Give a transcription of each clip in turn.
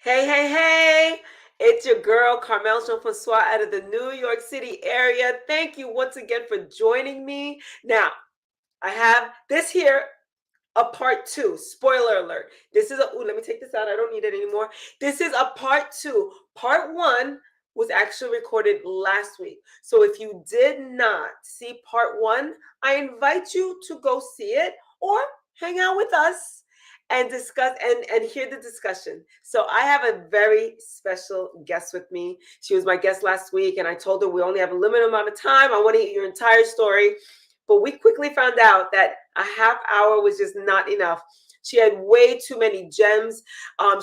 Hey, hey, hey! It's your girl, Carmel Jean-Francois out of the New York City area. Thank you once again for joining me. Now, I have this here, a part two. Spoiler alert. This is let me take this out. I don't need it anymore. This is a part two. Part one was actually recorded last week. So if you did not see part one, I invite you to go see it or hang out with us and discuss and hear the discussion. So I have a very special guest with me. She was my guest last week, and I told her we only have a limited amount of time. I want to hear your entire story. But we quickly found out that a half hour was just not enough. She had way too many gems.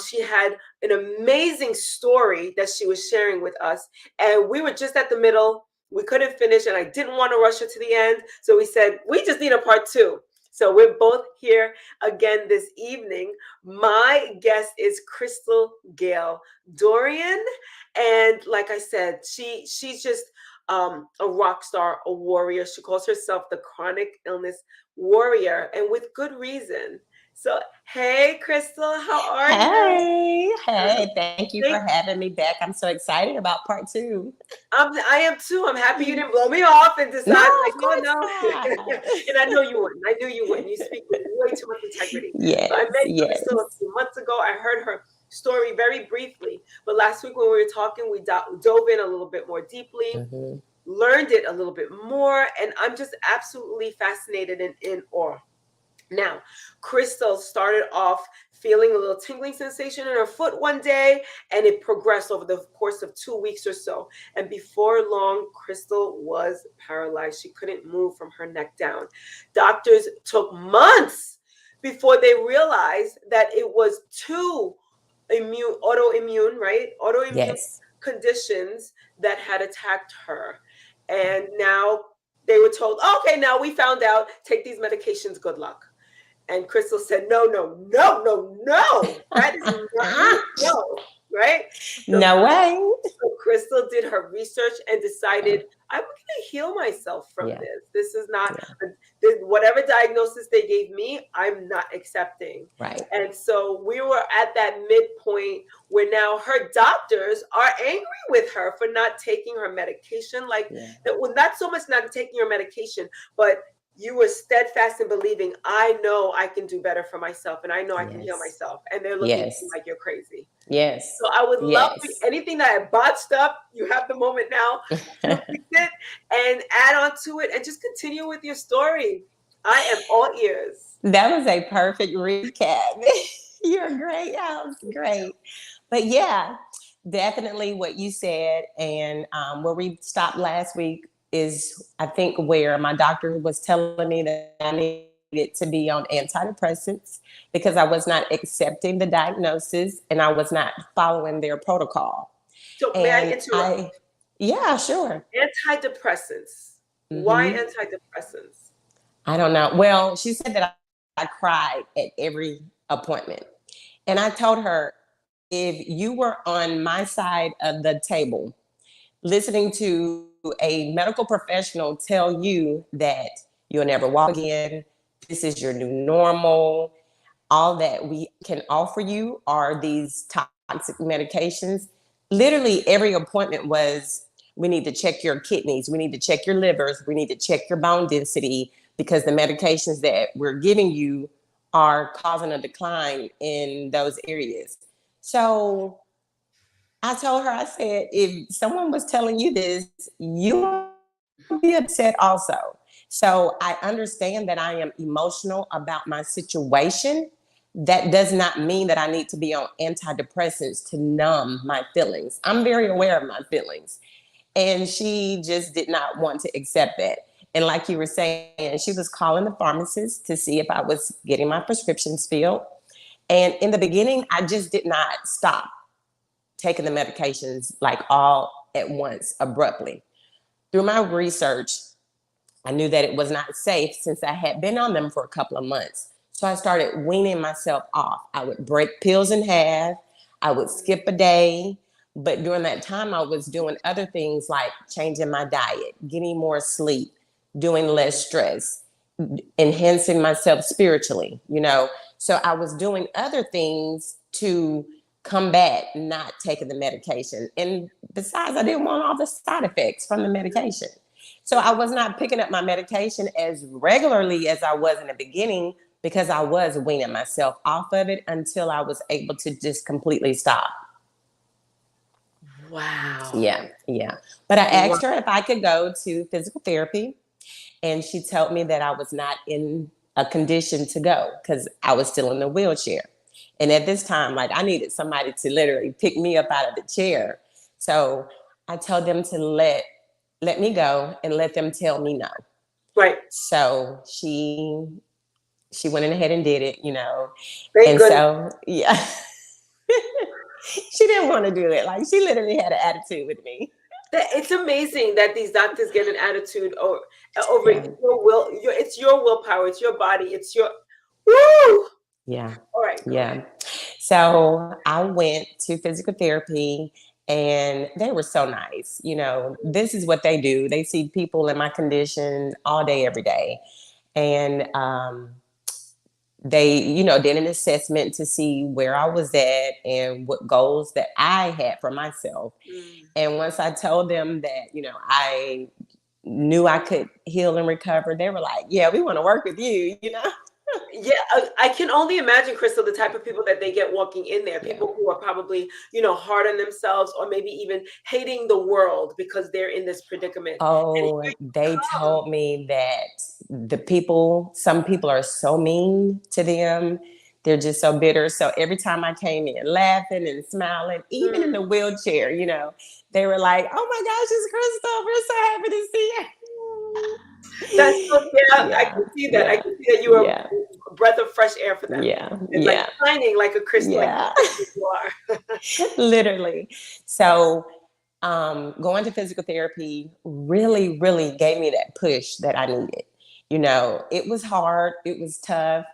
She had an amazing story that she was sharing with us. And we were just at the middle. We couldn't finish, and I didn't want to rush her to the end. So we said, we just need a part two. So we're both here again this evening. My guest is Crystal Gayle Dorion. And like I said, she's just a rock star, a warrior. She calls herself the chronic illness warrior, and with good reason. So, hey, Crystal, how are you? Hey, thank you for Thank- having me back. I'm so excited about part two. I am too. I'm happy you didn't blow me off and decide, No, like, of oh, course no. not. And I know you wouldn't. I knew you wouldn't. You speak with way too much integrity. Yes, So I met yes. Crystal a few months ago. I heard her story very briefly. But last week when we were talking, we dove in a little bit more deeply. Mm-hmm. Learned it a little bit more, and I'm just absolutely fascinated and in awe. Now, Crystal started off feeling a little tingling sensation in her foot one day, and it progressed over the course of 2 weeks or so. And before long, Crystal was paralyzed. She couldn't move from her neck down. Doctors took months before they realized that it was two autoimmune, right? Autoimmune Yes. conditions that had attacked her. And now they were told, okay, now we found out, take these medications, good luck. And Crystal said, no, no, no, no, no. That is not no, right? So, No way. so Crystal did her research and decided, I'm going to heal myself from Yeah. this. This is not, Yeah. whatever diagnosis they gave me, I'm not accepting. Right. And so we were at that midpoint where now her doctors are angry with her for not taking her medication. Like, that was not so much not taking her medication, but you were steadfast in believing, I know I can do better for myself, and I know I can heal myself. And they're looking at you like you're crazy. Yes. So I would love anything that I botched up. You have the moment now to fix it and add on to it and just continue with your story. I am all ears. That was a perfect recap. You're great. That was great. But yeah, definitely what you said. And where we stopped last week is, I think, where my doctor was telling me that I needed to be on antidepressants because I was not accepting the diagnosis and I was not following their protocol. So may I interrupt? Yeah, sure. Antidepressants. Mm-hmm. Why antidepressants? I don't know. Well, she said that I cried at every appointment. And I told her, if you were on my side of the table, listening to a medical professional tell you that you'll never walk again, this is your new normal, all that we can offer you are these toxic medications. Literally every appointment was, we need to check your kidneys, we need to check your livers, we need to check your bone density, because the medications that we're giving you are causing a decline in those areas. So I told her, I said, if someone was telling you this, you would be upset also. So I understand that I am emotional about my situation. That does not mean that I need to be on antidepressants to numb my feelings. I'm very aware of my feelings. And she just did not want to accept that. And like you were saying, she was calling the pharmacist to see if I was getting my prescriptions filled. And in the beginning, I just did not stop taking the medications like all at once, abruptly. Through my research, I knew that it was not safe since I had been on them for a couple of months. So I started weaning myself off. I would break pills in half. I would skip a day. But during that time, I was doing other things like changing my diet, getting more sleep, doing less stress, enhancing myself spiritually, you know. So I was doing other things to combat not taking the medication. And besides, I didn't want all the side effects from the medication. So I was not picking up my medication as regularly as I was in the beginning because I was weaning myself off of it until I was able to just completely stop. Wow. Yeah, yeah. But I Wow. asked her if I could go to physical therapy, and she told me that I was not in a condition to go because I was still in the wheelchair. And at this time, like I needed somebody to literally pick me up out of the chair. So I told them to let me go and let them tell me no. Right. So she went in ahead and did it, you know. Thank And goodness. so yeah. She didn't want to do it. Like she literally had an attitude with me. It's amazing that these doctors get an attitude over Yeah. your will. It's your willpower. It's your body. It's your woo. Yeah. All right, go ahead. Yeah. So I went to physical therapy and they were so nice. You know, this is what they do. They see people in my condition all day, every day. And they, you know, did an assessment to see where I was at and what goals that I had for myself. Mm. And once I told them that, you know, I knew I could heal and recover, they were like, yeah, we want to work with you, you know? Yeah, I can only imagine, Crystal, the type of people that they get walking in there. Yeah. People who are probably, hard on themselves, or maybe even hating the world because they're in this predicament. And Oh, here you they come. told me that some people are so mean to them. They're just so bitter. So every time I came in laughing and smiling, even in Mm. the wheelchair, you know, they were like, oh my gosh, it's Crystal. We're so happy to see That's so, you. yeah, I Yeah, can see that. I yeah, can see that you are yeah, a breath of fresh air for them. yeah, It's like yeah, shining like a crystal, like yeah. you are. Literally. So going to physical therapy really, really gave me that push that I needed. You know, it was hard, it was tough,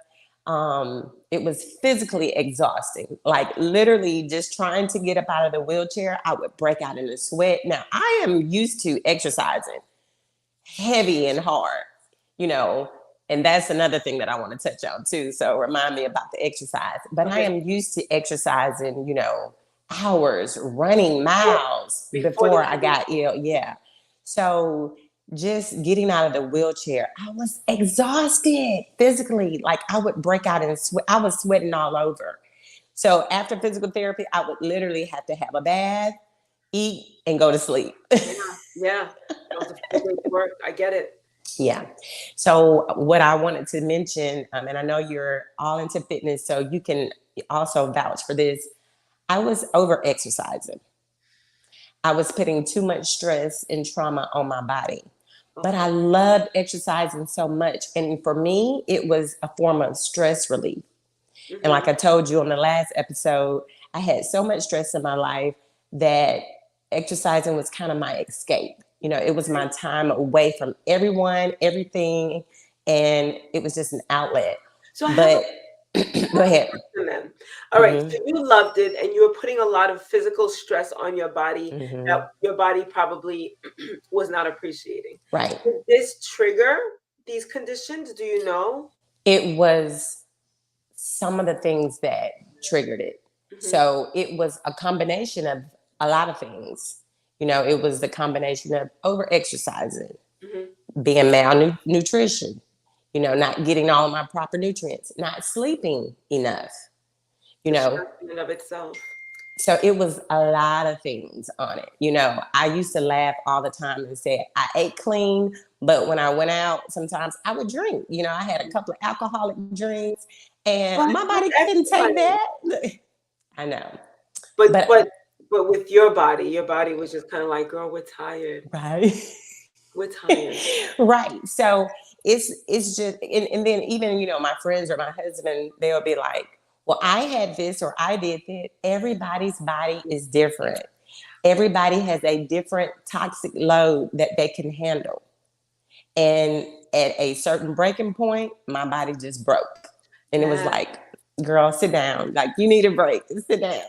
it was physically exhausting. Like literally just trying to get up out of the wheelchair, I would break out in a sweat. Now I am used to exercising heavy and hard, you know, and that's another thing that I want to touch on too. So remind me about the exercise. But I Okay. am used to exercising, you know, hours, running Before, miles before the before I condition. got ill. Yeah. So just getting out of the wheelchair, I was exhausted physically. Like I would break out and sweat. I was sweating all over. So after physical therapy, I would literally have to have a bath, eat, and go to sleep. Yeah, yeah. That was a full day's work. I get it. Yeah. So what I wanted to mention, and I know you're all into fitness, so you can also vouch for this. I was over exercising. I was putting too much stress and trauma on my body. But I Okay. loved exercising so much. And for me, it was a form of stress relief. And Hmm. like I told you on the last episode, I had so much stress in my life that exercising was kind of my escape. You know, it was my time away from everyone, everything, and it was just an outlet. So I have a But go ahead. question then. All right. Mm-hmm, So you loved it, and you were putting a lot of physical stress on your body that mm-hmm. your body probably was not appreciating. Right. Did this trigger these conditions? Do you know? It was some of the things that triggered it. Hmm. So it was a combination of a lot of things. You know, it was the combination of over exercising, Hmm. being malnutrition, you know, not getting all of my proper nutrients, not sleeping enough, you The know. stress in and of itself. So it was a lot of things on it. You know, I used to laugh all the time and say I ate clean, but when I went out, sometimes I would drink. You know, I had a couple of alcoholic drinks and But my with body couldn't take everybody. that. I know. But But but but with your body was just kind of like, girl, we're tired. right. We're tired. Right. So it's just and then even you know my friends or my husband they'll be like, well, I had this or I did that. Everybody's body is different. Everybody has a different toxic load that they can handle. And at a certain breaking point, my body just broke. And it was Yeah. like, girl, sit down. Like you need a break. Sit down.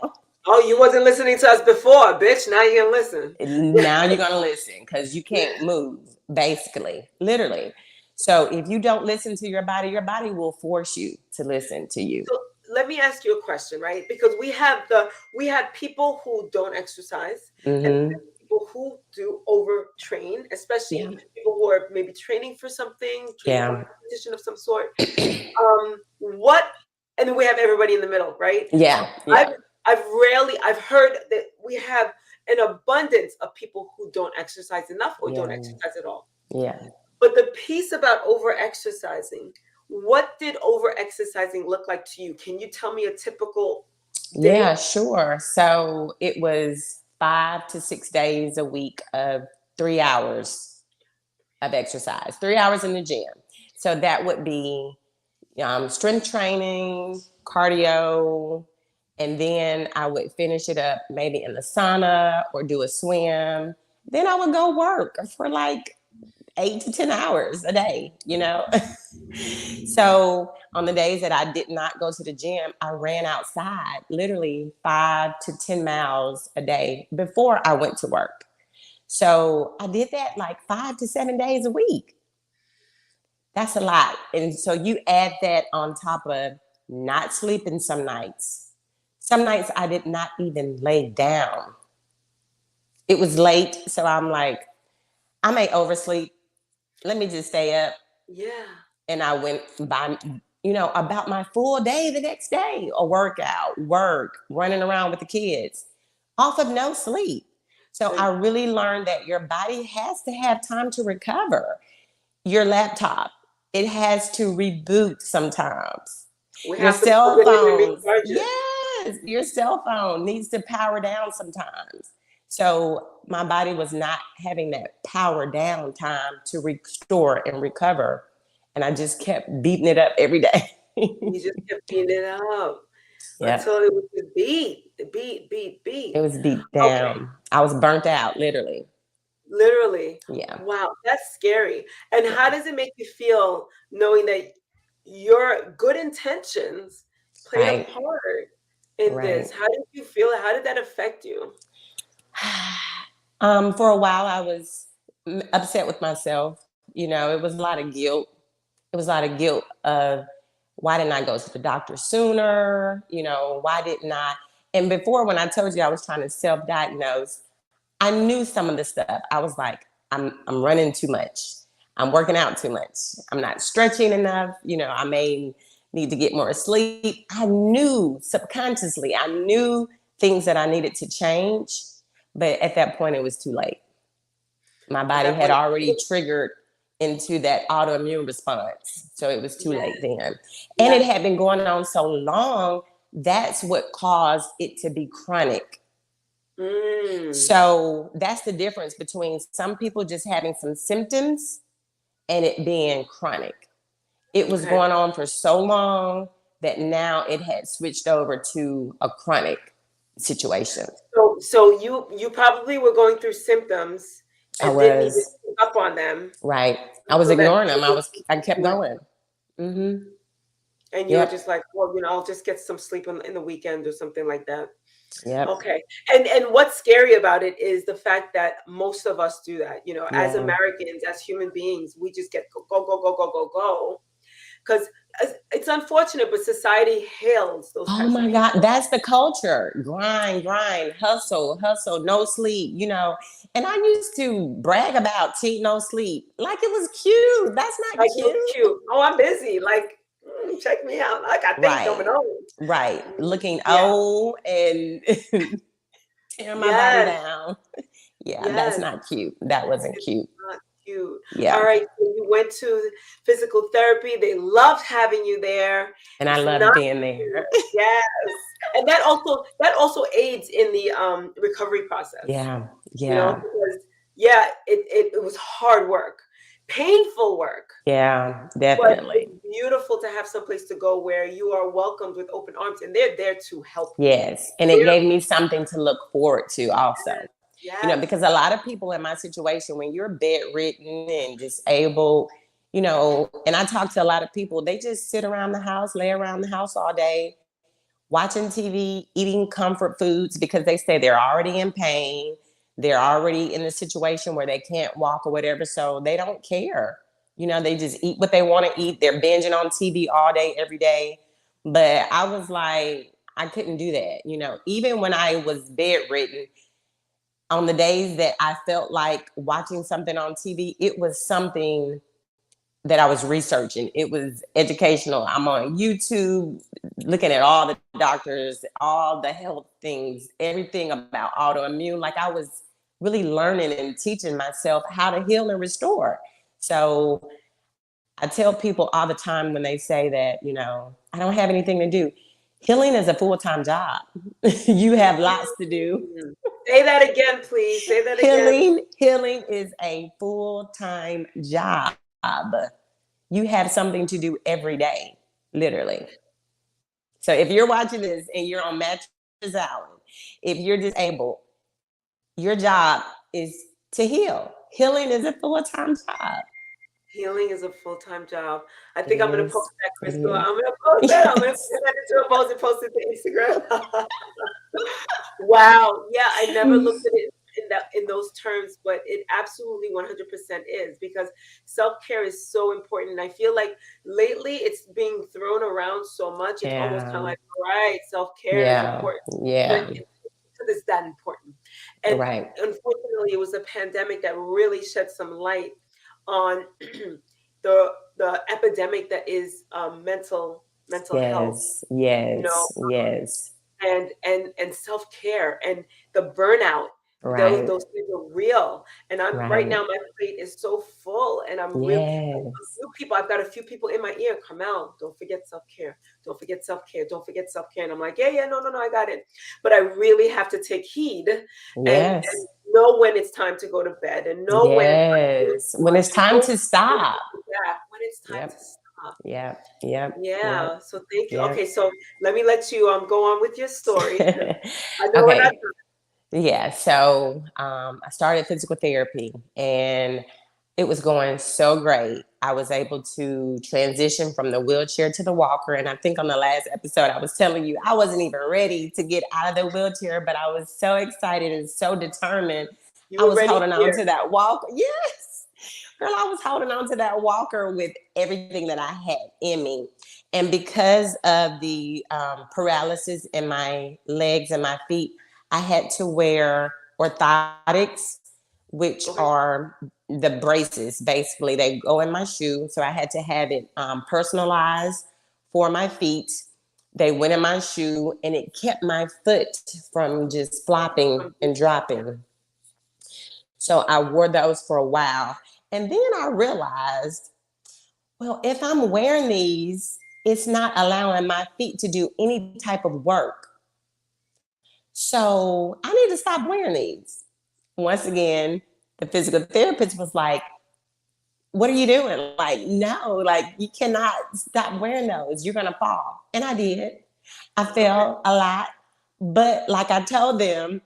Oh, you wasn't listening to us before, bitch. Now you're gonna listen. And now you're gonna listen because you can't move, basically, literally. So if you don't listen to your body will force you to listen to you. So, let me ask you a question, right? Because we have people who don't exercise, and Mm-hmm. people who do overtrain, especially Yeah. people who are maybe training for something, training for a Yeah. competition of some sort. What, and then we have everybody in the middle, right? So Yeah. I've Yeah. I've heard that we have an abundance of people who don't exercise enough or don't Yeah. exercise at all. Yeah. But the piece about over exercising, what did over exercising look like to you? Can you tell me a typical Yeah, day? sure. So it was 5 to 6 days a week of 3 hours of exercise, 3 hours in the gym. So that would be strength training, cardio, and then I would finish it up maybe in the sauna or do a swim. Then I would go work for like 8 to 10 hours a day, So on the days that I did not go to the gym, I ran outside literally 5 to 10 miles a day before I went to work. So I did that like 5 to 7 days a week. That's a lot. And so you add that on top of not sleeping some nights. Some nights I did not even lay down. It was late. So I'm like, I may oversleep. Let me just stay up. Yeah. And I went by, about my full day the next day, a workout, work, running around with the kids, off of no sleep. So So I really learned that your body has to have time to recover. Your laptop, it has to reboot sometimes. we Your have to plug cell it in and phones, recharge it. yes, your cell phone needs to power down sometimes. So my body was not having that power down time to restore and recover. And I just kept beating it up every day. You just kept beating it up Yeah, until it was just beat, beat, it beat. was beat Okay, down. I was burnt out, literally. literally. Yeah, Wow, that's scary. And yeah, how does it make you feel knowing that your good intentions played a right, part in right. this? How did you feel? How did that affect you? For a while, I was upset with myself. It was a lot of guilt. It was a lot of guilt of why didn't I go to the doctor sooner? Why didn't I? And before, when I told you I was trying to self-diagnose, I knew some of the stuff. I was like, I'm running too much. I'm working out too much. I'm not stretching enough. I may need to get more sleep. I knew subconsciously, I knew things that I needed to change. But at that point, it was too late. My At body that had point, already triggered into that autoimmune response. So it was too yes, late then. And it yes. had been going on so long, that's what caused it to be chronic. Mm, So that's the difference between some people just having some symptoms and it being chronic. It was okay. going on for so long that now it had switched over to a chronic situation. So you probably were going through symptoms I and didn't even was pick up on them right. I was until that ignoring them. I kept going. Mm-hmm. and you were just Yep. like, well, I'll just get some sleep in the weekend or something like that. Yep. Okay. And what's scary about it is the fact that most of us do that. As Yeah. Americans, as human beings, we just get go, go, go, go, go, go, go. Because it's unfortunate, but society hails those Oh types of my God. people. That's the culture. Grind, grind, hustle, hustle, no sleep. And I used to brag about no sleep like it was cute. That's not Like, it was cute. cute. Oh, I'm busy. Like, check me out. I got things Right. going on. Right. Looking Yeah. old and tearing my body Yes. down. Yeah, that's Yes. not cute. That wasn't It's cute. not cute. All Yeah. right. So you went to physical therapy. They loved having you there. And I It's loved not being cute. there. Yes. And that also aids in the recovery process. Yeah. Yeah. Because yeah, it was hard work, painful work, Yeah. but Definitely. it's beautiful to have someplace to go where you are welcomed with open arms and they're there to help you. Yes. And it They're gave me something to look forward to also. yes. Because a lot of people in my situation, when you're bedridden and disabled, and I talk to a lot of people, they just sit around the house, lay around the house all day, watching TV, eating comfort foods because they say they're already in pain. They're already in a situation where they can't walk or whatever. So they don't care. They just eat what they want to eat. They're binging on TV all day, every day. But I was like, I couldn't do that. Even when I was bedridden, on the days that I felt like watching something on TV, it was something that I was researching. It was educational. I'm on YouTube looking at all the doctors, all the health things, everything about autoimmune. Like I was really learning and teaching myself how to heal and restore. So I tell people all the time when they say that, I don't have anything to do. Healing is a full-time job. You have lots to do. Mm. Say that again, please. Say that again. Healing is a full-time job. You have something to do every day, literally. So if you're watching this and you're on Mattress Island, if you're disabled, your job is to heal. Healing is a full-time job. Healing is a full-time job. I It think I'm gonna is. post that, It Crystal. is. I'm gonna post that. I'm gonna put that into a post and post it to Instagram. Wow. Yeah, I never looked at it in those terms, but it absolutely 100% is, because self-care is so important. And I feel like lately it's being thrown around so much. It's almost kind of Yeah. like, right, self-care is Yeah. important, but Yeah. because it's that important. And Right. unfortunately, it was a pandemic that really shed some light on the epidemic that is mental health. Yes. You know, Yes. Yes. and self-care and the burnout. Right. Those things are real. And I'm right Right. now, my plate is so full, and I'm really a Yes. few people, I've got a few people in my ear, Carmel, don't forget self-care, don't forget self-care, don't forget self-care. And I'm like, yeah, no, no, no, I got it. But I really have to take heed and Yes. know when it's time to go to bed, and know when it's time to do Yes. too When much, it's and time know to stop. when it's time to Yep. stop. Yep. Yep. Yeah. Yep. So thank you. Okay, Yep. so let me let you go on with your story. I know we're not Okay. Yeah. So I started physical therapy and it was going so great. I was able to transition from the wheelchair to the walker. And I think on the last episode, I was telling you I wasn't even ready to get out of the wheelchair, but I was so excited and so determined. You I were was ready holding on here. to that walker. Yes. Girl, I was holding on to that walker with everything that I had in me. And because of the paralysis in my legs and my feet, I had to wear orthotics, which Okay. are the braces. Basically, they go in my shoe. So I had to have it personalized for my feet. They went in my shoe and it kept my foot from just flopping From and dropping. So I wore those for a while. And then I realized, well, if I'm wearing these, it's not allowing my feet to do any type of work. So I need to stop wearing these. Once again, the physical therapist was like, what are you doing? Like, no, like you cannot stop wearing those. You're gonna fall. And I did. I okay. fell a lot. But like I told them,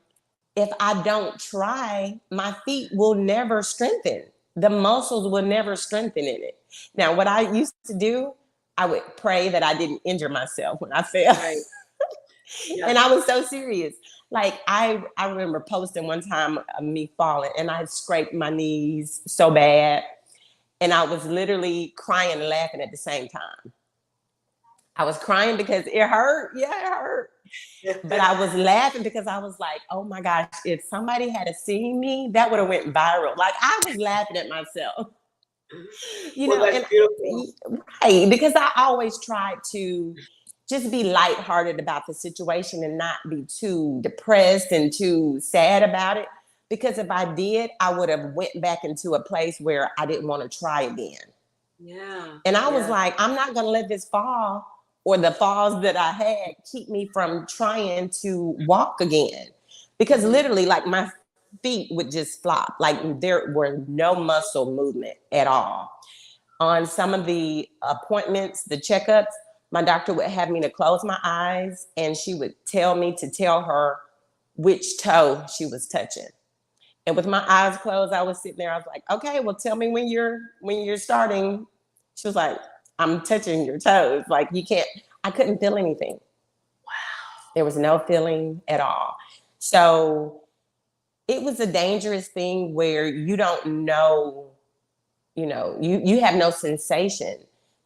if I don't try, my feet will never strengthen. The muscles will never strengthen in it. Now, what I used to do, I would pray that I didn't injure myself when I fell. Right. And Yes. I was so serious. Like I remember posting one time of me falling and I scraped my knees so bad. And I was literally crying and laughing at the same time. I was crying because it hurt. Yeah, it hurt. But I was laughing because I was like, oh my gosh, if somebody had seen me, that would have went viral. Like I was laughing at myself, Well, that's and beautiful. right, because I always tried to just be lighthearted about the situation and not be too depressed and too sad about it. Because if I did, I would have went back into a place where I didn't want to try again. Yeah. And I was Yeah. like, I'm not going to let this fall or the falls that I had keep me from trying to walk again. Because Hmm. literally, like my feet would just flop. Like there were no muscle movement at all. On some of the appointments, the checkups, my doctor would have me to close my eyes and she would tell me to tell her which toe she was touching. And with my eyes closed, I was sitting there. I was like, okay, well, tell me when you're starting. She was like, I'm touching your toes. Like you can't, I couldn't feel anything. There was no feeling at all. So it was a dangerous thing where you don't know, you have no sensation.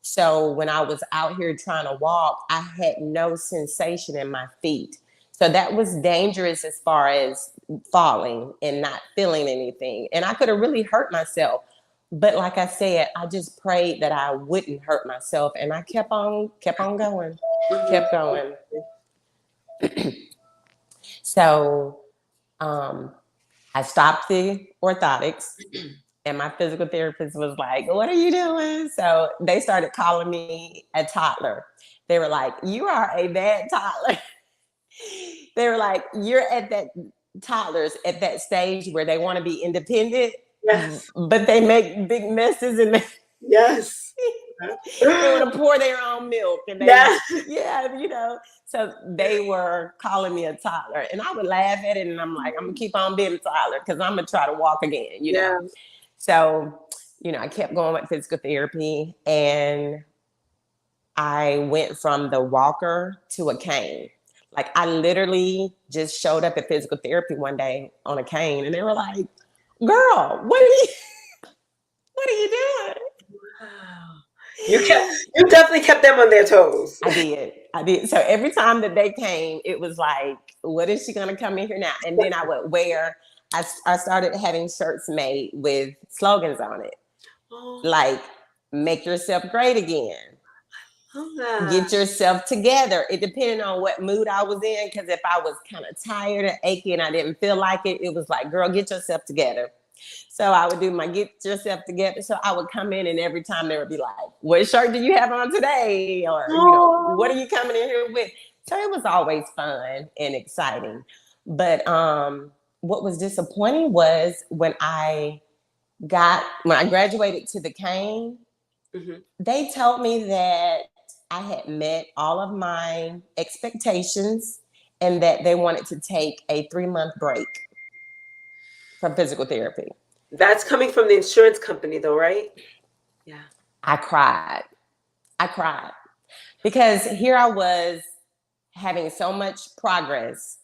So when I was out here trying to walk, I had no sensation in my feet. So that was dangerous as far as falling and not feeling anything. And I could have really hurt myself. But like I said, I just prayed that I wouldn't hurt myself. And I kept on going, kept going. So I stopped the orthotics. And my physical therapist was like, "What are you doing?" So they started calling me a toddler. They were like, "You are a bad toddler." They were like, "You're at that toddlers at that stage where they want to be independent, Yes. but they make big messes and Yes. they want to pour their own milk and Yes. So they were calling me a toddler, and I would laugh at it, and I'm like, I'm gonna keep on being a toddler because I'm gonna try to walk again. So, I kept going with physical therapy, and I went from the walker to a cane. Like, I literally just showed up at physical therapy one day on a cane, and they were like, "Girl, what are you doing?" Wow. You definitely kept them on their toes. I did. So every time that they came, it was like, "What is she gonna come in here now?" And then I would wear. I started having shirts made with slogans on it, like "Make yourself great again." Get yourself together. It depended on what mood I was in, because if I was kind of tired and achy and I didn't feel like it was like, "Girl, get yourself together." So I would do my "get yourself together." So I would come in, and every time they would be like, "What shirt do you have on today?" Or, "What are you coming in here with?" So it was always fun and exciting. But what was disappointing was when I graduated to the cane, they told me that I had met all of my expectations and that they wanted to take a 3-month break from physical therapy. That's coming from the insurance company, though, right? Yeah. I cried because here I was having so much progress.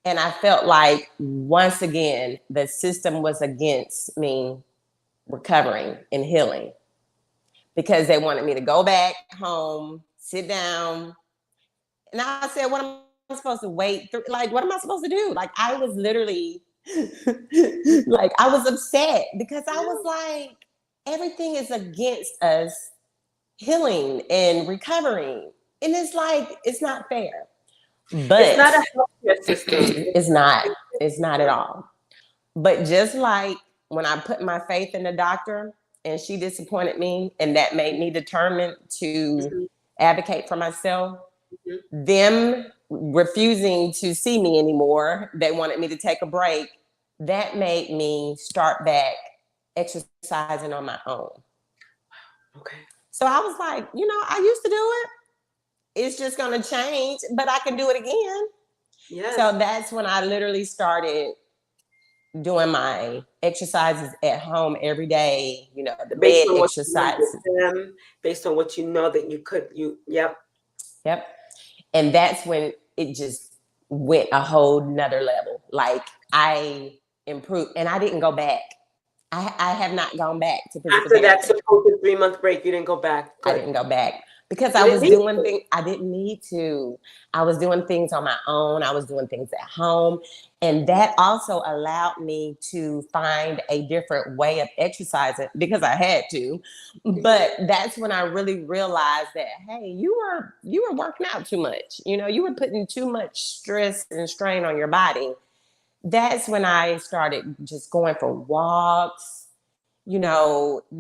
And I felt like, once again, the system was against me recovering and healing, because they wanted me to go back home, sit down. And I said, "What am I supposed to wait through? Like, what am I supposed to do?" Like, I was literally like, I was upset because I was like, everything is against us healing and recovering. And it's like, it's not fair. But it's not a healthcare system. It's not at all. But just like when I put my faith in the doctor and she disappointed me, and that made me determined to advocate for myself, them refusing to see me anymore, they wanted me to take a break, that made me start back exercising on my own. Okay. So I was like, I used to do it. It's just going to change, but I can do it again. Yes. So that's when I literally started doing my exercises at home every day, the bed exercises. Based on what you know that you could, yep. And that's when it just went a whole nother level. Like, I improved, and I didn't go back. I have not gone back to physical therapy. After that supposed 3-month break, you didn't go back? Good. I didn't go back because I was doing things. I didn't need to. I was doing things on my own. I was doing things at home. And that also allowed me to find a different way of exercising, because I had to. But that's when I really realized that, hey, you were working out too much. You were putting too much stress and strain on your body. That's when I started just going for walks,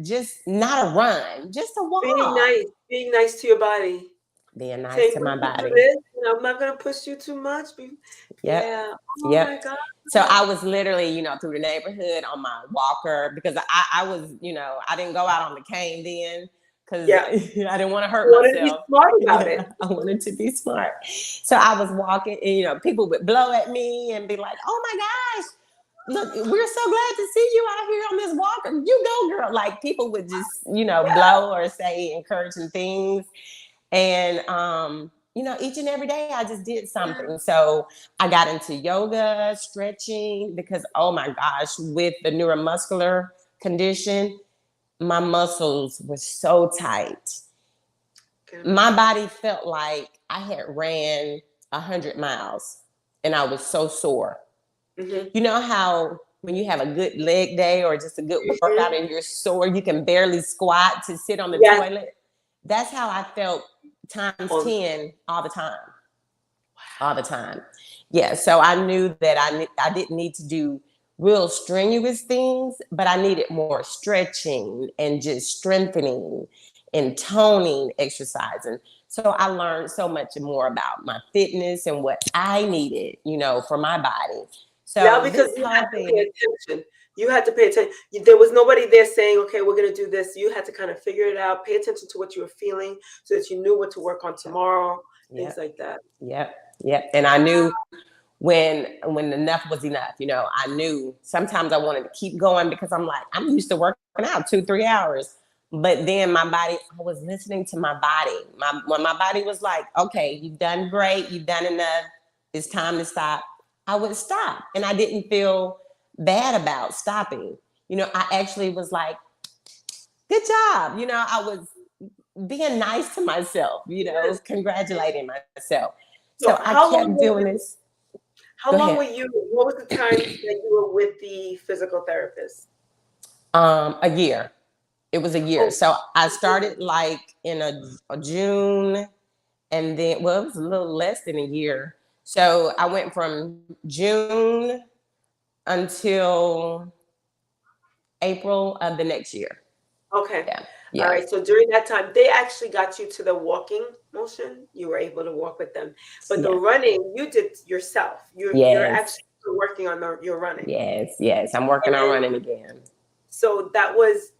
just not a run, just a walk. Being nice to your body. Being nice to my body. I'm not going to push you too much. Yeah. My God. So I was literally, through the neighborhood on my walker, because I was, I didn't go out on the cane then, because I didn't want to hurt myself. To be smart about it. I wanted to be smart. So I was walking, and people would blow at me and be like, "Oh my gosh, look, we're so glad to see you out here on this walker. You go, girl." Like, people would just, blow or say encouraging things. And, each and every day I just did something. So I got into yoga, stretching, because, oh my gosh, with the neuromuscular condition, my muscles were so tight. My body felt like I had ran 100 miles and I was so sore. Mm-hmm. You know how when you have a good leg day or just a good workout and you're sore, you can barely squat to sit on the Yes. toilet? That's how I felt times 10 all the time. All the time. Yeah, so I knew that I didn't need to do real strenuous things, but I needed more stretching and just strengthening and toning exercise. And so I learned so much more about my fitness and what I needed, for my body. Yeah, So because this you whole had to pay thing, attention. You had to pay attention. There was nobody there saying, okay, we're going to do this. You had to kind of figure it out, pay attention to what you were feeling so that you knew what to work on tomorrow, things yep, like that. yep. And I knew when enough was enough. I knew sometimes I wanted to keep going because I'm like, I'm used to working out 2-3 hours. But then I was listening to my body. When my body was like, okay, you've done great, you've done enough, it's time to stop, I would stop. And I didn't feel bad about stopping. I actually was like, good job. I was being nice to myself, Yes. congratulating myself. So So I kept doing this. Go how long ahead. were you, what was the time that you were with the physical therapist? A year. It was a year. Oh, So I started like in a June, and then it was a little less than a year. So I went from June until April of the next year. okay. Yeah, All yeah, right. So during that time, they actually got you to the walking motion. You were able to walk with them, but the yeah. running you did yourself. You're Yes, actually working on your running. yes. I'm working on And running again. so that was,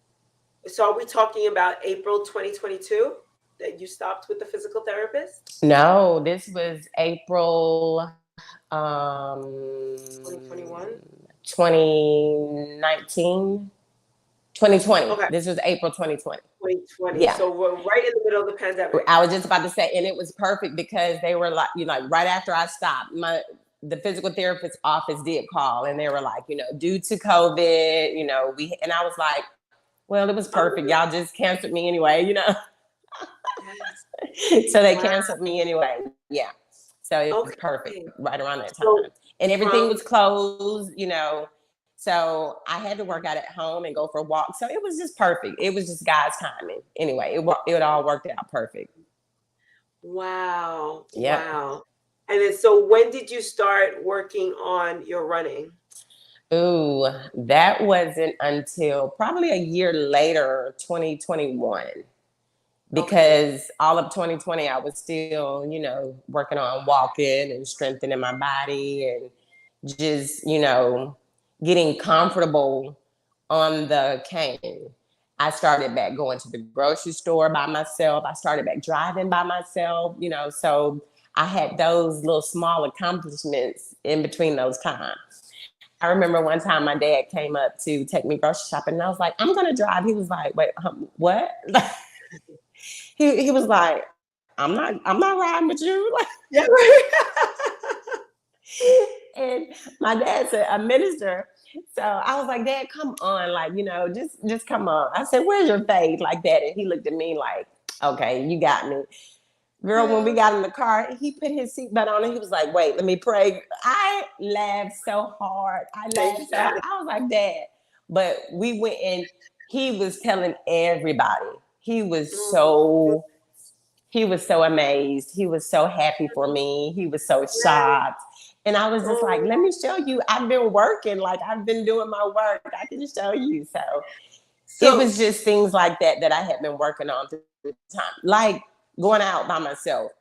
so are we talking about April 2022 that you stopped with the physical therapist? No, this was April 2021? 2019, 2020. Okay, This was April 2020. 2020. Yeah. So we're right in the middle of the pandemic. I was just about to say, and it was perfect because they were like, right after I stopped, the physical therapist office did call, and they were like, due to COVID, and I was like, well, it was Oh, perfect. Y'all just canceled me anyway. yes. So they Wow. canceled me anyway. Yeah. So it was perfect Okay. right around that So time. And everything from was closed. So I had to work out at home and go for a walk. So it was just perfect. It was just God's timing. Anyway, it all worked out perfect. wow, Yep. wow. And then so when did you start working on your running? Ooh, that wasn't until probably a year later, 2021, Okay. because all of 2020 I was still, working on walking and strengthening my body and just, getting comfortable on the cane. I started back going to the grocery store by myself. I started back driving by myself, so I had those little small accomplishments in between those times. I remember one time my dad came up to take me grocery shopping, and I was like, I'm gonna drive. He was like, wait, what? He was like, I'm not riding with you. Yeah, right. And my dad's a minister. So I was like, Dad, come on, like, just come on. I said, where's your faith? Like that. And he looked at me like, okay, you got me. Girl, when we Yeah. got in the car, he put his seatbelt on and he was like, wait, let me pray. I laughed so hard. Exactly. I was like, Dad. But we went and he was telling everybody. Mm. He was so amazed. He was so happy for me. He was so Yeah. shocked. And I was just like, Oh. let me show you. I've been working, like I've been doing my work. I can show you. So it So was just things like that I had been working on through the time. Like going out by myself,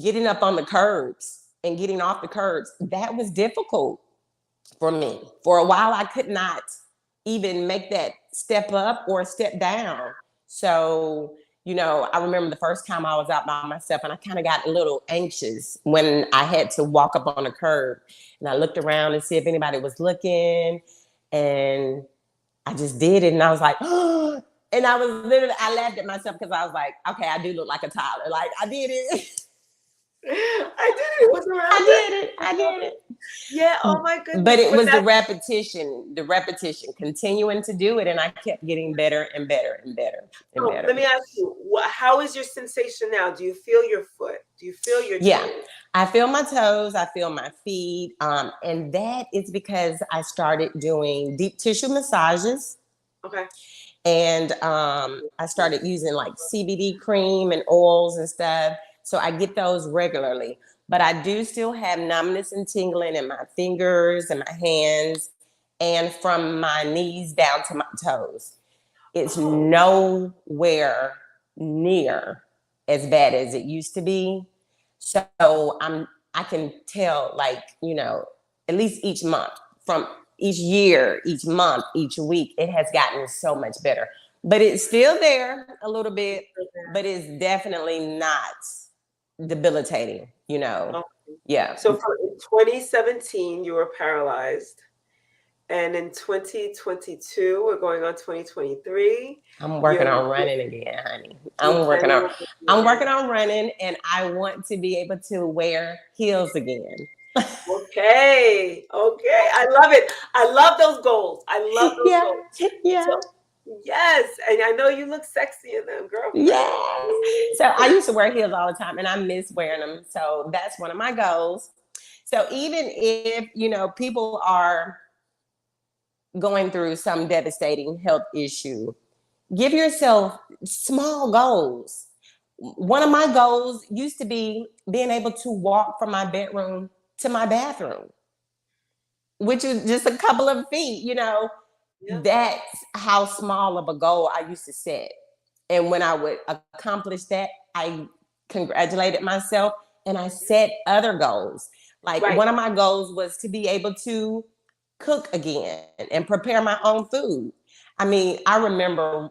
getting up on the curbs and getting off the curbs. That was difficult for me. For a while, I could not even make that step up or step down. So, I remember the first time I was out by myself and I kind of got a little anxious when I had to walk up on a curb. And I looked around and see if anybody was looking. And I just did it. And I was like, oh, and I laughed at myself because I was like, okay, I do look like a toddler. Like I did it. I did it. What's around I it? did it. I did it. Yeah. Oh my But goodness. it But was that's the repetition, continuing to do it, and I kept getting better and better and better and so. Let better. me ask you, how is your sensation now? Do you feel your foot? Do you feel your Yeah, toes? I feel my toes, I feel my feet, and that is because I started doing deep tissue massages, Okay. and I started using like CBD cream and oils and stuff. So I get those regularly. But I do still have numbness and tingling in my fingers and my hands and from my knees down to my toes. It's Oh, nowhere near as bad as it used to be. So I can tell, like, at least each month, from each year, each month, each week, it has gotten so much better. But it's still there a little bit, but it's definitely not debilitating. okay. Yeah. So from in 2017, you were paralyzed. And in 2022, we're going on 2023. I'm working You're on running again, honey. you're I'm working planning on on running I'm working again. on running, and I want to be able to wear heels again. Okay. Okay. I love it. I love those goals. I love those Yeah, goals. yeah, So yes, and I know you look sexy in them, girlfriend. yes. So I used to wear heels all the time, and I miss wearing them. So that's one of my goals. So even if people are going through some devastating health issue, give yourself small goals. One of my goals used to be being able to walk from my bedroom to my bathroom, which is just a couple of feet. Yeah. That's how small of a goal I used to set. And when I would accomplish that, I congratulated myself and I set other goals. Like Right. one of my goals was to be able to cook again and prepare my own food. I mean, I remember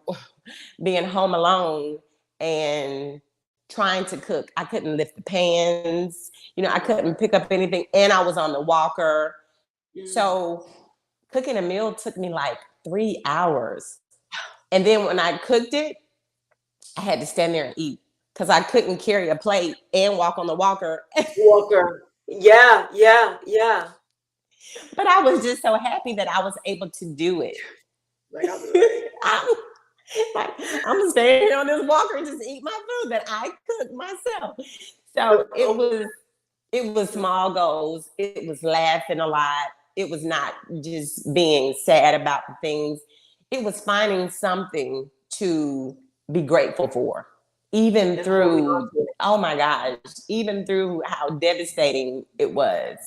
being home alone and trying to cook. I couldn't lift the pans, I couldn't pick up anything, and I was on the walker. Mm. So cooking a meal took me like 3 hours. And then when I cooked it, I had to stand there and eat because I couldn't carry a plate and walk on the walker. Walker. Yeah, yeah, yeah. But I was just so happy that I was able to do it. Like I'll be right. I'm, like, I'm gonna stand here on this walker and just eat my food that I cooked myself. So it Oh, was it was small goals. It was laughing a lot. It was not just being sad about the things. It was finding something to be grateful for, even and holding on through, to it. oh my gosh, even through how devastating it was.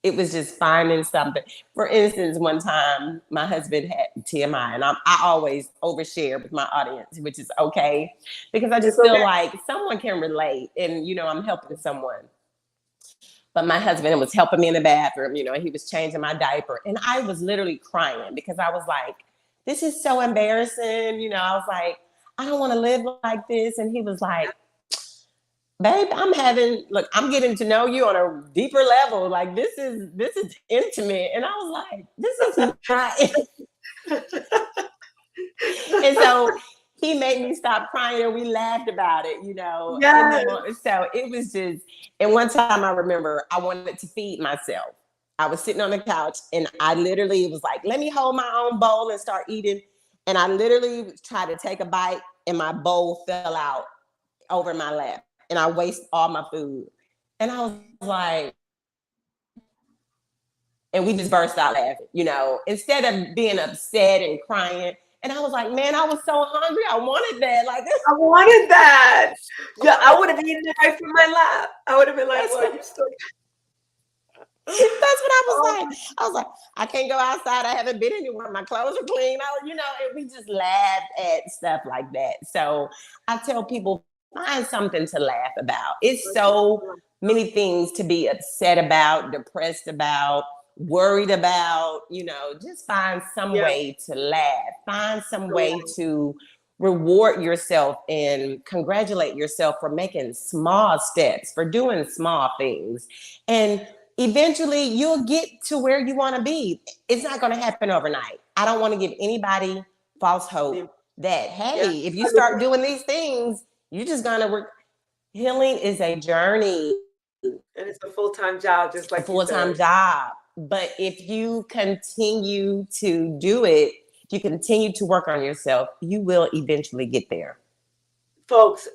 It was just finding something. For instance, one time my husband had TMI, and I always overshare with my audience, which is okay because I It's just feel okay. like someone can relate, and I'm helping someone. But my husband was helping me in the bathroom, he was changing my diaper. And I was literally crying because I was like, this is so embarrassing. I was like, I don't want to live like this. And he was like, babe, I'm getting to know you on a deeper level. Like this is intimate. And I was like, this is not. And so he made me stop crying and we laughed about it. And Yes. then so it was just, and one time I remember I wanted to feed myself. I was sitting on the couch and I literally was like, let me hold my own bowl and start eating. And I literally tried to take a bite and my bowl fell out over my lap and I waste all my food. And I was like, and we just burst out laughing, instead of being upset and crying. And I was like, man, I was so hungry. I wanted that. Like, I wanted that. I Yeah, I wanted would have eaten it right from my lap. I would have been like, that's "What? what You still?" that's what I was Oh like. I was like, I can't go outside. I haven't been anywhere. My clothes are clean. And we just laughed at stuff like that. So I tell people, find something to laugh about. It's so many things to be upset about, depressed about, worried about. Just find some yeah, way to laugh. Find some so way to reward yourself and congratulate yourself for making small steps, for doing small things. And eventually you'll get to where you want to be. It's not going to happen overnight. I don't want to give anybody false hope that, yeah, hey, if you start 100%. doing these things, you're just going to healing is a journey. And it's a full-time job, just a like you full-time said. job. But if you continue to do it, if you continue to work on yourself, you will eventually get there. Folks,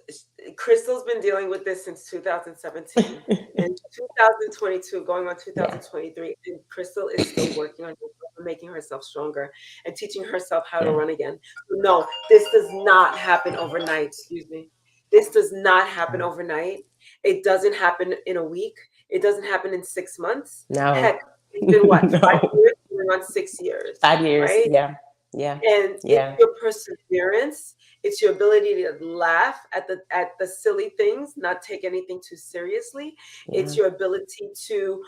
Crystal's been dealing with this since 2017. In 2022, going on Yeah. 2023, and Crystal is still working on herself and making herself stronger and teaching herself how to Yeah. run again. No, this does not happen overnight. Excuse me. This does not happen overnight. It doesn't happen in a week. It doesn't happen in 6 months. No. Heck, it's been what, five No. years? Going on 6 years, 5 years. right? Yeah. Yeah. And it's Yeah. your perseverance, it's your ability to laugh at the silly things, not take anything too seriously. Yeah. It's your ability to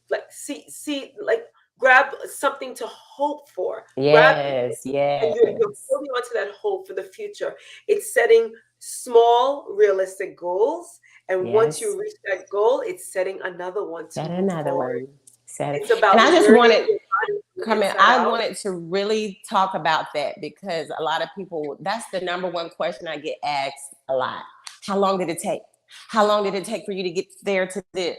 like see like grab something to hope for, grab, Yes. and you're Yes. holding on to that hope for the future. It's setting small realistic goals, and once Yes. you reach that goal, it's setting another one to Said move another forward. one. Said it. It's about And I just learning wanted, your body from the Carmen, inside I out. wanted to really talk about that because a lot of people, that's the number one question I get asked a lot. How long did it take? How long did it take for you to get there to this?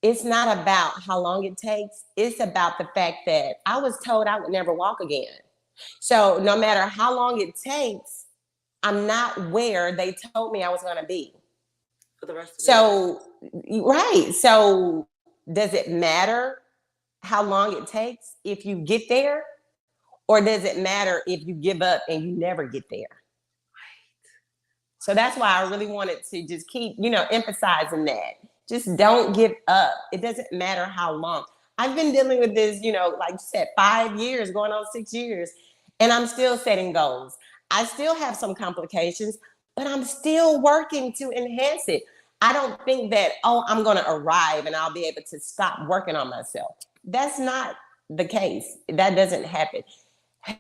It's not about how long it takes. It's about the fact that I was told I would never walk again. So no matter how long it takes, I'm not where they told me I was going to be. For the rest of your life. So, right. So, does it matter how long it takes if you get there? Or does it matter if you give up and you never get there? So that's why I really wanted to just keep, emphasizing that. Just don't give up. It doesn't matter how long. I've been dealing with this, like you said, 5 years, going on 6 years, and I'm still setting goals. I still have some complications, but I'm still working to enhance it. I don't think that, oh, I'm going to arrive and I'll be able to stop working on myself. That's not the case. That doesn't happen.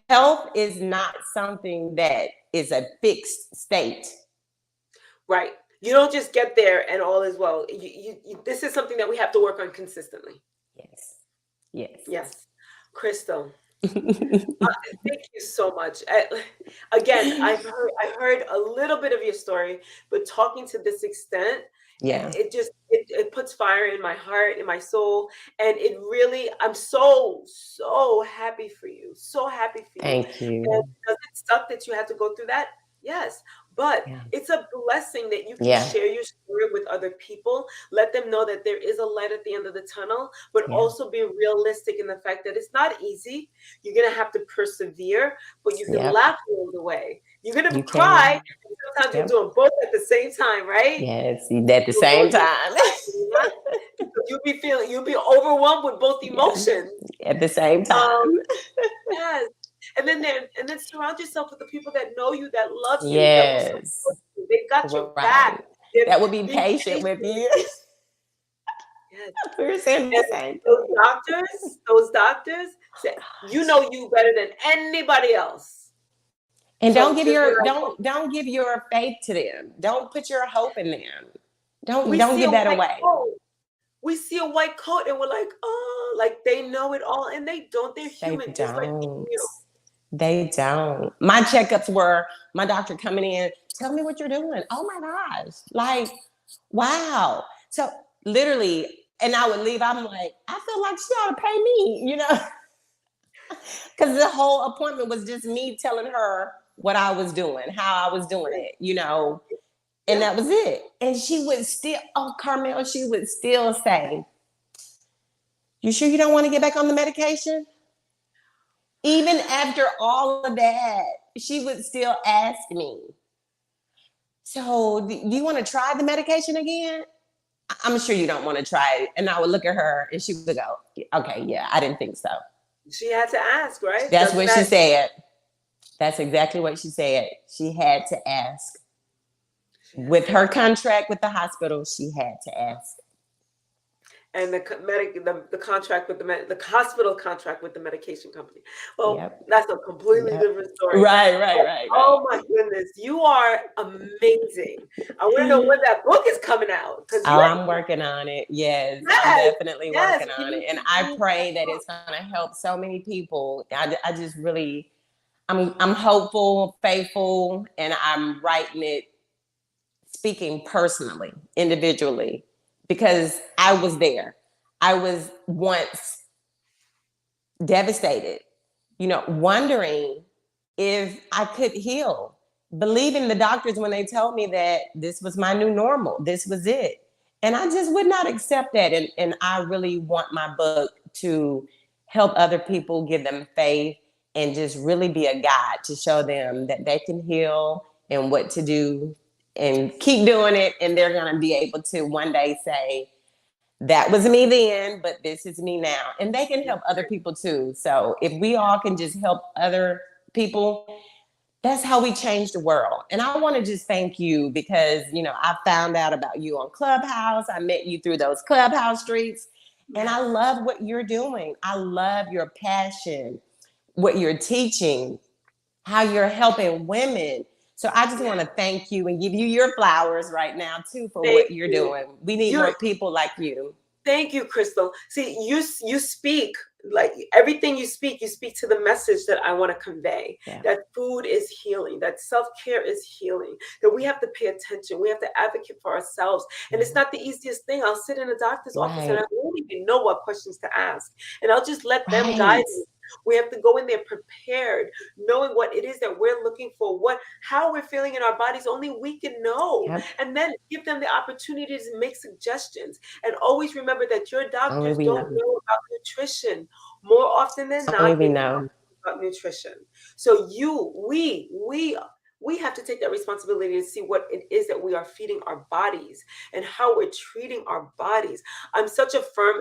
Health is not something that is a fixed state. Right. You don't just get there and all is well. This is something that we have to work on consistently. Yes. Yes. Yes. Crystal, thank you so much. Again, I've heard a little bit of your story, but talking to this extent, Yeah. it puts fire in my heart, in my soul, and it really, I'm so happy for you, so happy for you. Thank And you. does it suck that you had to go through that? Yes, but Yeah. it's a blessing that you can Yeah. share your story with other people. Let them know that there is a light at the end of the tunnel, but Yeah. also be realistic in the fact that it's not easy. You're gonna have to persevere, but you can Yep. laugh along the way. You're gonna You cry, can. and sometimes you're Yep. doing both at the same time, right? Yes. At the You'll go same to time. because you'll be overwhelmed with both Yeah. emotions. At the same Um, time. yes. And then surround yourself with the people that know you, that love you, that will Yes. support you. They got your Right. back. They're That will be being patient patient with with you. you. Yes. We were saying the And same those thing. doctors say, you know you better than anybody else. And don't So give just be your like, don't give your faith to them. Don't put your hope in them. Don't we don't see a give that white away. coat. We see a white coat and we're like, oh, like they know it all. And they don't. They're They human, just like me and don't. you. They don't. My checkups were my doctor coming in, tell me what you're doing. Oh my gosh. Like, wow. So literally, and I would leave, I'm like, I feel like she ought to pay me. Because the whole appointment was just me telling her what I was doing, how I was doing it. And Yeah. that was it. And she would still, oh, Carmel, she would still say, you sure you don't want to get back on the medication? Even after all of that, she would still ask me, so do you want to try the medication again? I'm sure you don't want to try it. And I would look at her and she would go, okay, yeah, I didn't think so. She had to ask, right? That's Doesn't what she that said. That's exactly what she said. She had to ask. With her contract with the hospital, she had to ask. and the contract with the hospital contract with the medication company. Well, Yep. that's a completely Yep. different story. Right. Oh my goodness, you are amazing. I want to know when that book is coming out because Oh, you're I'm working on it. Yes, I'm yes, definitely yes. working We on it. need And to I read that pray that book. it's going to help so many people. I just really, I'm hopeful, faithful, and I'm writing it, speaking personally, individually, because I was there. I was once devastated, wondering if I could heal, believing the doctors when they told me that this was my new normal, this was it. And I just would not accept that. And I really want my book to help other people, give them faith, and just really be a guide to show them that they can heal and what to do and keep doing it. And they're going to be able to one day say, that was me then, but this is me now. And they can help other people too. So if we all can just help other people, that's how we change the world. And I want to just thank you because, I found out about you on Clubhouse. I met you through those Clubhouse streets. And I love what you're doing. I love your passion, what you're teaching, how you're helping women. So I just want to thank you and give you your flowers right now too for what you're doing. We need more people like you. Thank you, Crystal. See, you speak like everything you speak to the message that I want to convey, that food is healing, that self-care is healing, that we have to pay attention. We have to advocate for ourselves. And it's not the easiest thing. I'll sit in a doctor's office and I won't even know what questions to ask. And I'll just let them guide me. We have to go in there prepared, knowing what it is that we're looking for, how we're feeling in our bodies. Only we can know. And then give them the opportunity to make suggestions. And always remember that your doctors don't know about nutrition. More often than not, they know about nutrition. So we have to take that responsibility to see what it is that we are feeding our bodies and how we're treating our bodies. I'm such a firm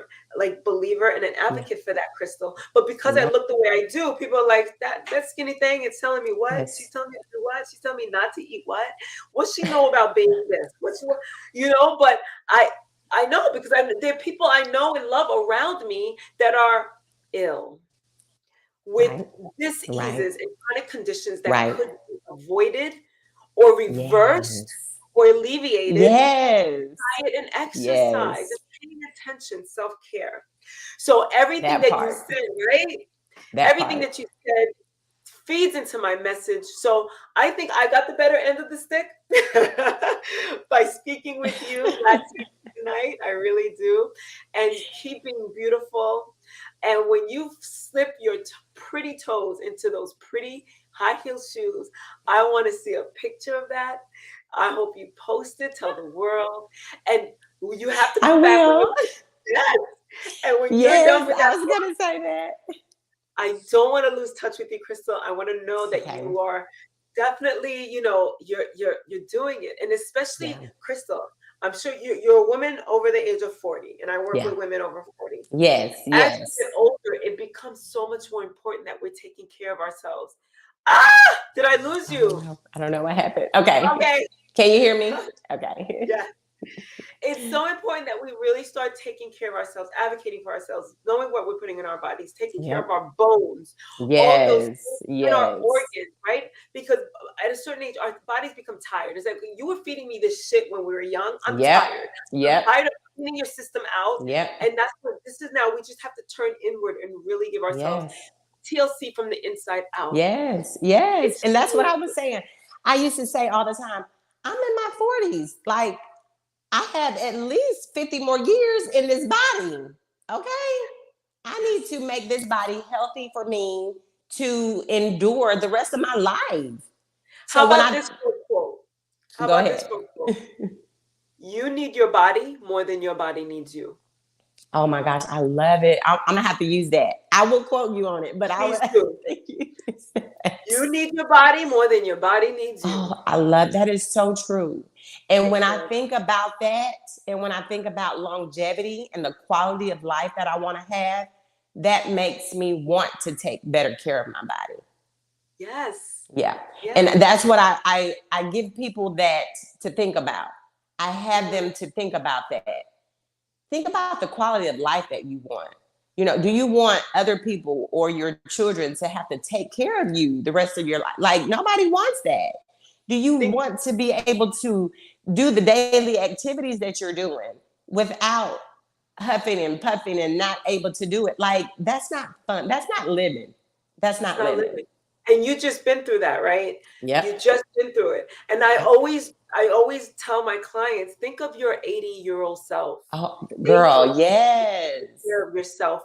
believer and an advocate for that, Crystal. But because I look the way I do, people are like, that skinny thing is telling me what? She's telling me to do what? She's telling me not to eat what? What's she know about being this? But I know because there are people I know and love around me that are ill with diseases and chronic conditions that could be avoided or reversed or alleviated with diet and exercise and paying attention, self-care. So everything that you said, everything that you said feeds into my message. So I think I got the better end of the stick by speaking with you last tonight. I really do. And keeping beautiful. And when you slip your pretty toes into those pretty high heel shoes, I want to see a picture of that. I hope you post it, tell the world. And you have to come back with yes. And when you're done with that, I was gonna say that. I don't want to lose touch with you, Crystal. I want to know that you are definitely, you're doing it. And especially Crystal, I'm sure you're a woman over the age of 40, and I work with women over 40. Yes. As you get older, it becomes so much more important that we're taking care of ourselves. Did I lose you? I don't know what happened. Okay. Can you hear me? Okay. Yeah. It's so important that we really start taking care of ourselves, advocating for ourselves, knowing what we're putting in our bodies, taking care of our bones, all those things in our organs, right? Because at a certain age, our bodies become tired. It's like you were feeding me this shit when we were young. I'm tired. I'm tired of cleaning your system out. And that's what this is now. We just have to turn inward and really give ourselves TLC from the inside out. Yes. And that's what I was saying. I used to say all the time, I'm in my 40s. Like, I have at least 50 more years in this body. Okay. I need to make this body healthy for me to endure the rest of my life. So how about this quote? This quote? You need your body more than your body needs you. Oh my gosh, I love it. I'm gonna have to use that. I will quote you on it, but Please do. You need your body more than your body needs you. Oh, I love that. Is so true. And when I think about that, and when I think about longevity and the quality of life that I want to have, that makes me want to take better care of my body. Yes. Yeah. And that's what I give people that to think about. I have them to think about that. Think about the quality of life that you want. Do you want other people or your children to have to take care of you the rest of your life? Like, nobody wants that. Do you want to be able to do the daily activities that you're doing without huffing and puffing and not able to do it? Like, that's not fun. That's not living. That's not living. And you just been through that, right? You Yep. just been through it. And I Yep. always I always tell my clients, think of your 80-year-old self. Oh, Think of girl, taking yes. care of yourself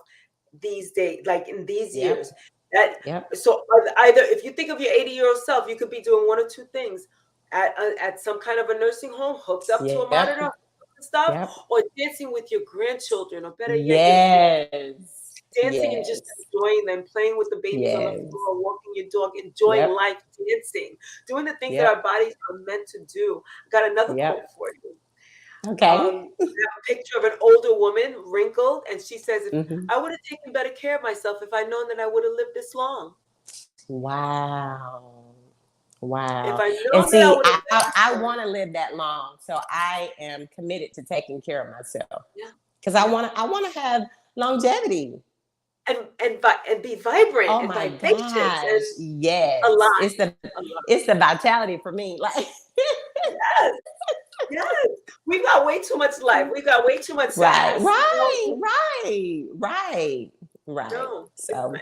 these days, like in these Yep. years. That Yep. so either if you think of your 80-year-old self, you could be doing one or two things at some kind of a nursing home, hooked up to a monitor Yep. and stuff, Yep. or dancing with your grandchildren, or better yet, your Yes. dancing and just Yes. enjoying them, playing with the babies on the Yes. floor, walking your dog, enjoying Yep. life, dancing, doing the things that Yep. our bodies are meant to do. I got another quote Yep. for you. Okay. I have a picture of an older woman, wrinkled, and she says, "If Hmm. I would have taken better care of myself if I'd known that I would have lived this long. Wow. If Wow. I'd And known that I see, would have lived this I long." want to live that long. So I am committed to taking care of myself Yeah, because yeah, I want to have longevity. and be vibrant Oh and my vivacious gosh. and Yes. alive, alive. It's the vitality for me. Like Yes, yes. We've got way too much life. We've got way too much right, sass. right, right, right, right. No, it's So not.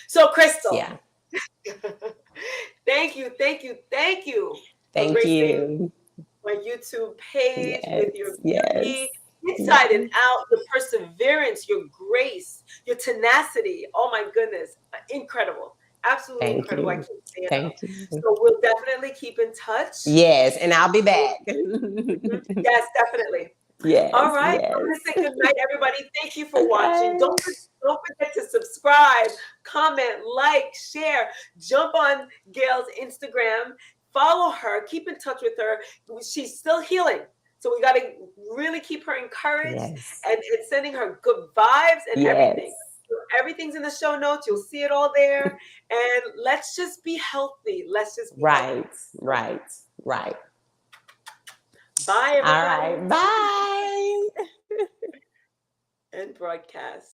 So, Crystal, yeah. thank you for Thank gracing you. my YouTube page with your Yes, beauty, yes, inside and yes. out, your perseverance, your grace, your tenacity. Oh my goodness, incredible. Absolutely Thank incredible. I you. can't say enough. Thank you. So we'll definitely keep in touch. Yes, and I'll be Mhm. back. Yes, definitely. All Yes, right. I'm yes. going to say good night, everybody. Thank you for watching. Okay. Don't forget to subscribe, comment, like, share. Jump on Gayle's Instagram. Follow her. Keep in touch with her. She's still healing. So we got to really keep her encouraged Yes. and sending her good vibes and everything. Yes. So everything's in the show notes. You'll see it all there. And let's just be healthy. Let's just be healthy. Right, right, right. Bye, All everybody. right. Bye. And broadcast.